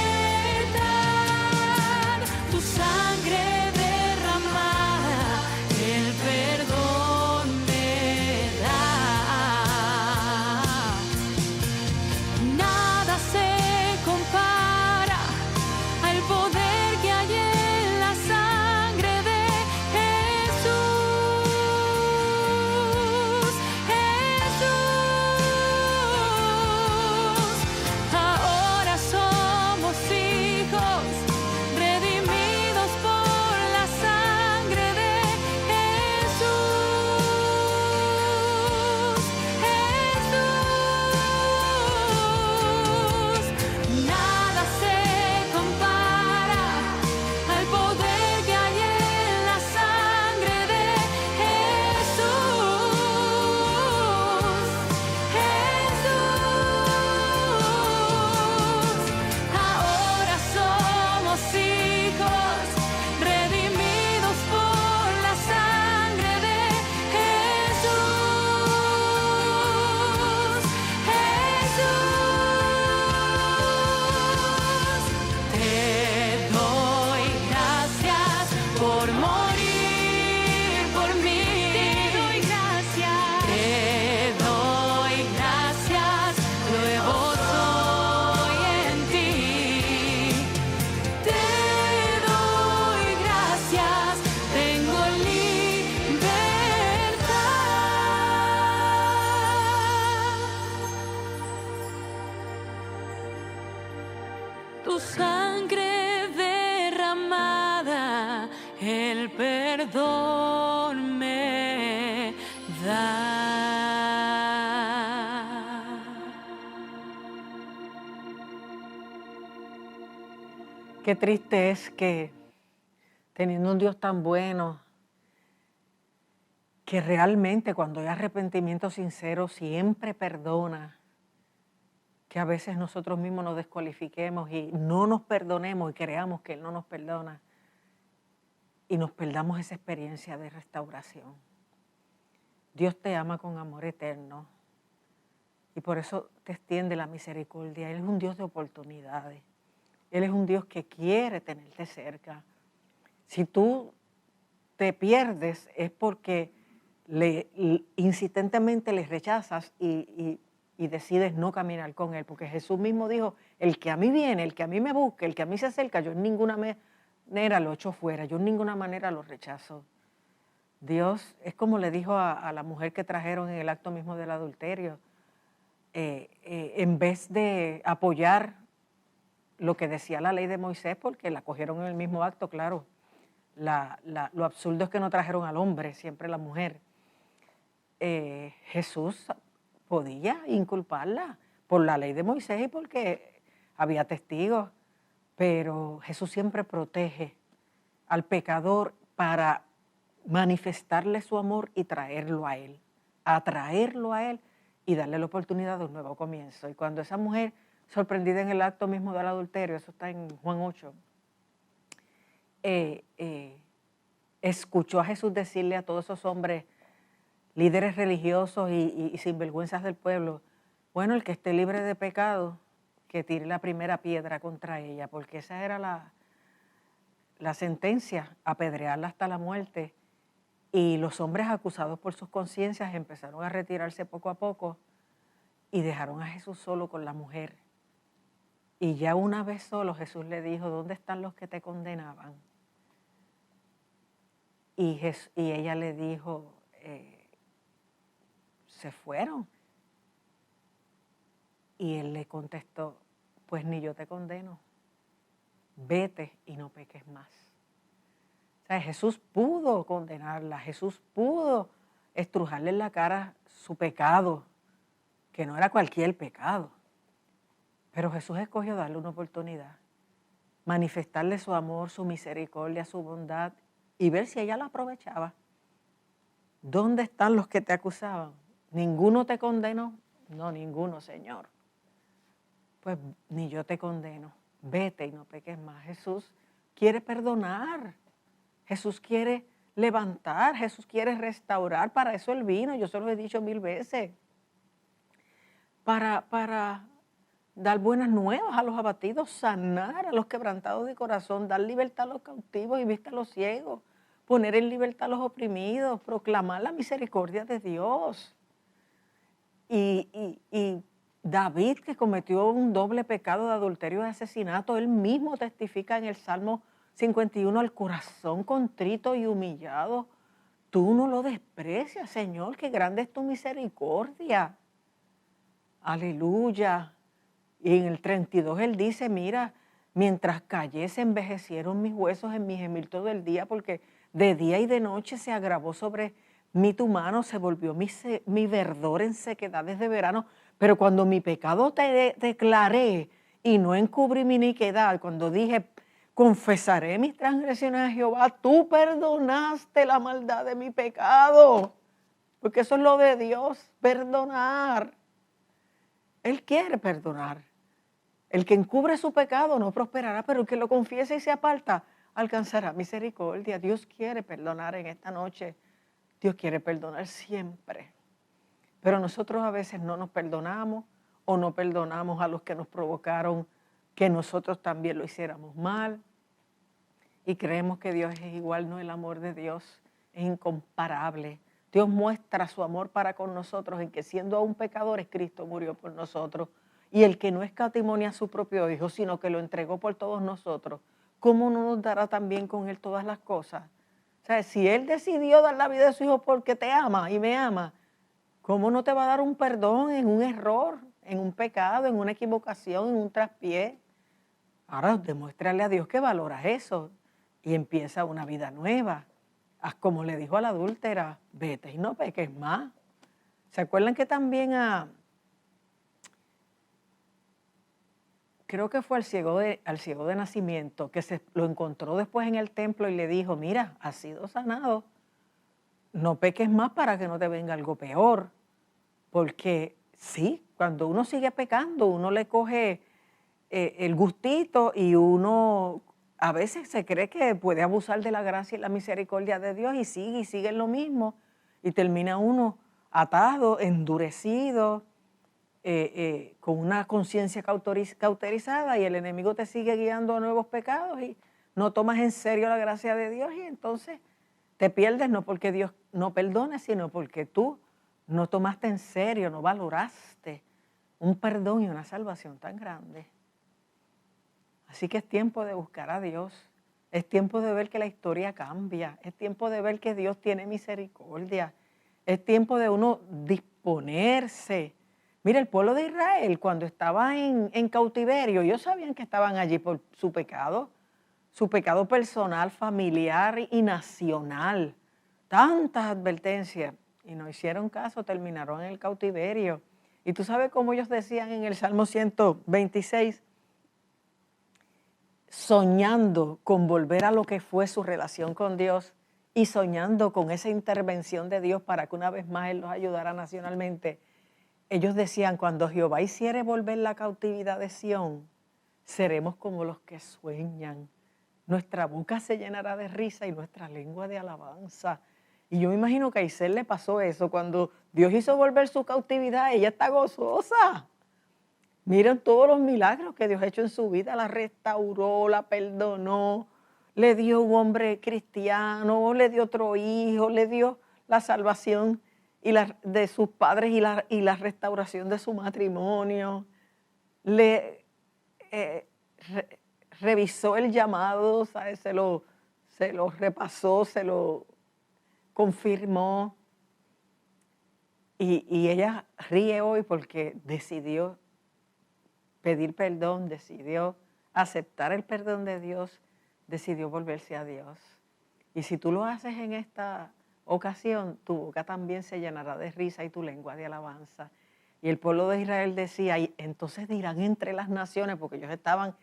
Qué triste es que teniendo un Dios tan bueno, que realmente cuando hay arrepentimiento sincero siempre perdona, que a veces nosotros mismos nos descualifiquemos y no nos perdonemos y creamos que Él no nos perdona y nos perdamos esa experiencia de restauración. Dios te ama con amor eterno y por eso te extiende la misericordia. Él es un Dios de oportunidades. Él es un Dios que quiere tenerte cerca. Si tú te pierdes es porque insistentemente le rechazas y decides no caminar con Él. Porque Jesús mismo dijo, el que a mí viene, el que a mí me busca, el que a mí se acerca, yo en ninguna manera lo echo fuera, yo en ninguna manera lo rechazo. Dios, es como le dijo a la mujer que trajeron en el acto mismo del adulterio, en vez de apoyar lo que decía la ley de Moisés, porque la cogieron en el mismo acto, claro. Lo absurdo es que no trajeron al hombre, siempre la mujer. Jesús podía inculparla por la ley de Moisés y porque había testigos, pero Jesús siempre protege al pecador para manifestarle su amor y traerlo a Él, atraerlo a Él y darle la oportunidad de un nuevo comienzo. Y cuando esa mujer, sorprendida en el acto mismo del adulterio, eso está en Juan 8, escuchó a Jesús decirle a todos esos hombres, líderes religiosos y sinvergüenzas del pueblo, bueno, el que esté libre de pecado, que tire la primera piedra contra ella, porque esa era la sentencia, apedrearla hasta la muerte. Y los hombres acusados por sus conciencias empezaron a retirarse poco a poco y dejaron a Jesús solo con la mujer. Y ya una vez solo Jesús le dijo, ¿dónde están los que te condenaban? Y ella le dijo, se fueron. Y él le contestó, pues ni yo te condeno, vete y no peques más. O sea, Jesús pudo condenarla, Jesús pudo estrujarle en la cara su pecado, que no era cualquier pecado. Pero Jesús escogió darle una oportunidad, manifestarle su amor, su misericordia, su bondad y ver si ella la aprovechaba. ¿Dónde están los que te acusaban? ¿Ninguno te condenó? No, ninguno, Señor. Pues ni yo te condeno. Vete y no peques más. Jesús quiere perdonar. Jesús quiere levantar. Jesús quiere restaurar. Para eso Él vino. Yo se lo he dicho 1000 veces. Para dar buenas nuevas a los abatidos, sanar a los quebrantados de corazón, dar libertad a los cautivos y vista a los ciegos, poner en libertad a los oprimidos, proclamar la misericordia de Dios. Y David, que cometió un doble pecado de adulterio y de asesinato, él mismo testifica en el Salmo 51, al corazón contrito y humillado, tú no lo desprecias, Señor, que grande es tu misericordia. Aleluya. Y en el 32 él dice, mira, mientras callé se envejecieron mis huesos en mi gemir todo el día, porque de día y de noche se agravó sobre mí tu mano, se volvió mi verdor en sequedades de verano. Pero cuando mi pecado te declaré y no encubrí mi iniquidad, cuando dije, confesaré mis transgresiones a Jehová, tú perdonaste la maldad de mi pecado. Porque eso es lo de Dios, perdonar. Él quiere perdonar. El que encubre su pecado no prosperará, pero el que lo confiese y se aparta alcanzará misericordia. Dios quiere perdonar en esta noche. Dios quiere perdonar siempre. Pero nosotros a veces no nos perdonamos o no perdonamos a los que nos provocaron que nosotros también lo hiciéramos mal. Y creemos que Dios es igual. No, el amor de Dios es incomparable. Dios muestra su amor para con nosotros en que siendo aún pecadores, Cristo murió por nosotros. Y el que no escatimonia a su propio Hijo, sino que lo entregó por todos nosotros, ¿cómo no nos dará también con Él todas las cosas? O sea, si Él decidió dar la vida de su Hijo porque te ama y me ama, ¿cómo no te va a dar un perdón en un error, en un pecado, en una equivocación, en un traspié? Ahora demuéstrale a Dios que valoras eso y empieza una vida nueva. Haz como le dijo a la adúltera, vete y no peques más. ¿Se acuerdan que también creo que fue al ciego de nacimiento, que se lo encontró después en el templo y le dijo, mira, has sido sanado, no peques más para que no te venga algo peor. Porque sí, cuando uno sigue pecando, uno le coge el gustito y uno a veces se cree que puede abusar de la gracia y la misericordia de Dios y sigue en lo mismo y termina uno atado, endurecido, con una conciencia cauterizada y el enemigo te sigue guiando a nuevos pecados y no tomas en serio la gracia de Dios y entonces te pierdes no porque Dios no perdone, sino porque tú no tomaste en serio, no valoraste un perdón y una salvación tan grande. Así que es tiempo de buscar a Dios, es tiempo de ver que la historia cambia, es tiempo de ver que Dios tiene misericordia, es tiempo de uno disponerse. Mira, el pueblo de Israel cuando estaba en cautiverio, ellos sabían que estaban allí por su pecado personal, familiar y nacional. Tantas advertencias y no hicieron caso, terminaron en el cautiverio. Y tú sabes cómo ellos decían en el Salmo 126, soñando con volver a lo que fue su relación con Dios y soñando con esa intervención de Dios para que una vez más Él los ayudara nacionalmente. Ellos decían, cuando Jehová hiciere volver la cautividad de Sión, seremos como los que sueñan. Nuestra boca se llenará de risa y nuestra lengua de alabanza. Y yo me imagino que a Isel le pasó eso. Cuando Dios hizo volver su cautividad, ella está gozosa. Miren todos los milagros que Dios ha hecho en su vida. La restauró, la perdonó, le dio un hombre cristiano, le dio otro hijo, le dio la salvación de sus padres y la restauración de su matrimonio. Revisó el llamado, ¿sabes? Se lo repasó, se lo confirmó. Y ella ríe hoy porque decidió pedir perdón, decidió aceptar el perdón de Dios, decidió volverse a Dios. Y si tú lo haces en esta ocasión, tu boca también se llenará de risa y tu lengua de alabanza. Y el pueblo de Israel decía, y entonces dirán entre las naciones, porque ellos estaban,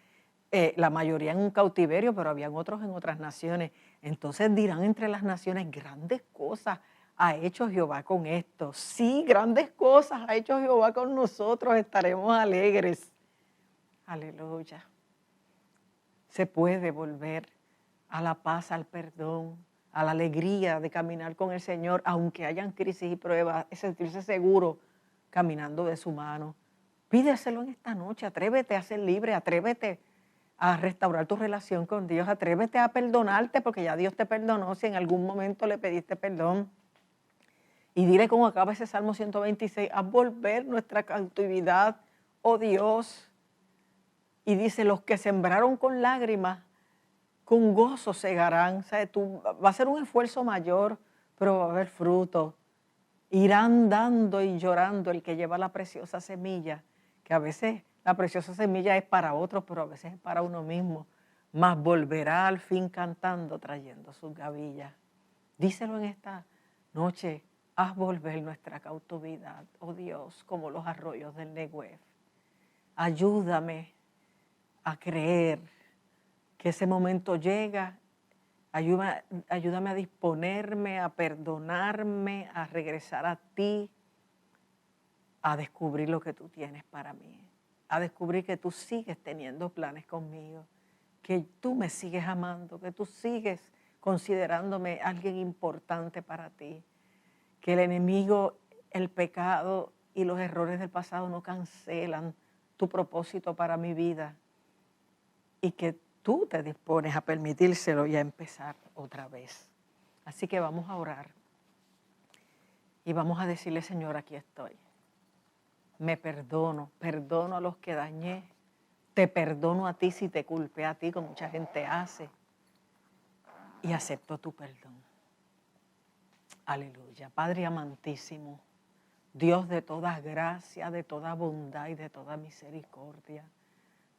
la mayoría en un cautiverio, pero habían otros en otras naciones. Entonces dirán entre las naciones, grandes cosas ha hecho Jehová con esto. Sí, grandes cosas ha hecho Jehová con nosotros, estaremos alegres. Aleluya. Se puede volver a la paz, al perdón, a la alegría de caminar con el Señor, aunque hayan crisis y pruebas, es sentirse seguro caminando de su mano. Pídeselo en esta noche, atrévete a ser libre, atrévete a restaurar tu relación con Dios, atrévete a perdonarte porque ya Dios te perdonó si en algún momento le pediste perdón. Y dile cómo acaba ese Salmo 126, haz volver nuestra cautividad, oh Dios. Y dice, los que sembraron con lágrimas, con gozo segarán. O sea, va a ser un esfuerzo mayor, pero va a haber fruto. Irán dando y llorando el que lleva la preciosa semilla, que a veces la preciosa semilla es para otros, pero a veces es para uno mismo. Mas volverá al fin cantando, trayendo sus gavillas. Díselo en esta noche, haz volver nuestra cautividad, oh Dios, como los arroyos del Negev. Ayúdame a creer que ese momento llega. Ayúdame a disponerme, a perdonarme, a regresar a ti, a descubrir lo que tú tienes para mí, a descubrir que tú sigues teniendo planes conmigo, que tú me sigues amando, que tú sigues considerándome alguien importante para ti, que el enemigo, el pecado y los errores del pasado no cancelan tu propósito para mi vida y que tú te dispones a permitírselo y a empezar otra vez. Así que vamos a orar y vamos a decirle, Señor, aquí estoy. Me perdono a los que dañé, te perdono a ti si te culpé a ti, como mucha gente hace, y acepto tu perdón. Aleluya. Padre amantísimo, Dios de toda gracia, de toda bondad y de toda misericordia,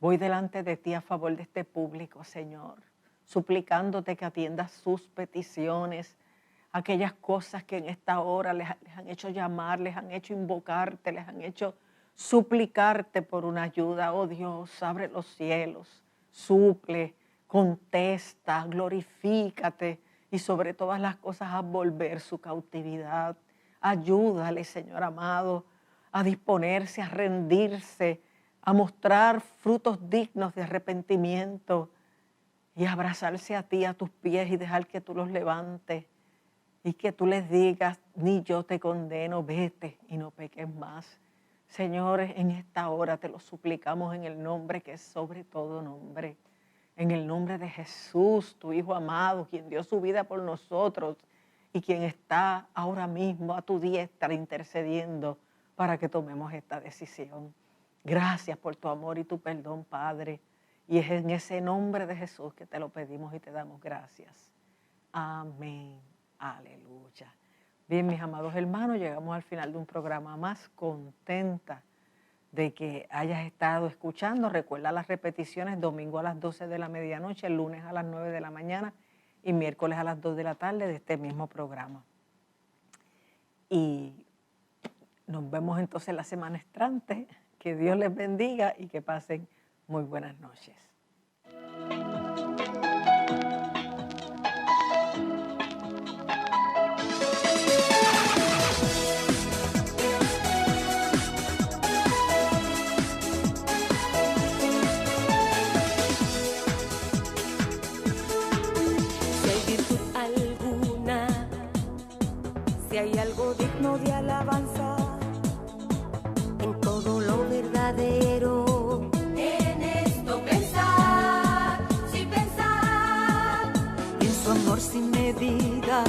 voy delante de ti a favor de este público, Señor, suplicándote que atiendas sus peticiones, aquellas cosas que en esta hora les han hecho llamar, les han hecho invocarte, les han hecho suplicarte por una ayuda. Oh Dios, abre los cielos, suple, contesta, glorifícate y sobre todas las cosas a volver su cautividad. Ayúdale, Señor amado, a disponerse, a rendirse, a mostrar frutos dignos de arrepentimiento y abrazarse a ti, a tus pies y dejar que tú los levantes y que tú les digas, ni yo te condeno, vete y no peques más. Señores, en esta hora te lo suplicamos en el nombre que es sobre todo nombre, en el nombre de Jesús, tu Hijo amado, quien dio su vida por nosotros y quien está ahora mismo a tu diestra intercediendo para que tomemos esta decisión. Gracias por tu amor y tu perdón, Padre. Y es en ese nombre de Jesús que te lo pedimos y te damos gracias. Amén. Aleluya. Bien, mis amados hermanos, llegamos al final de un programa más, contenta de que hayas estado escuchando. Recuerda las repeticiones, domingo a las 12 de la medianoche, el lunes a las 9 de la mañana y miércoles a las 2 de la tarde de este mismo programa. Y nos vemos entonces la semana entrante. Que Dios les bendiga y que pasen muy buenas noches. Si hay virtud alguna, si hay algo digno de alabanza, en todo lo verdadero, en esto pensar, sin pensar, en su amor sin medida.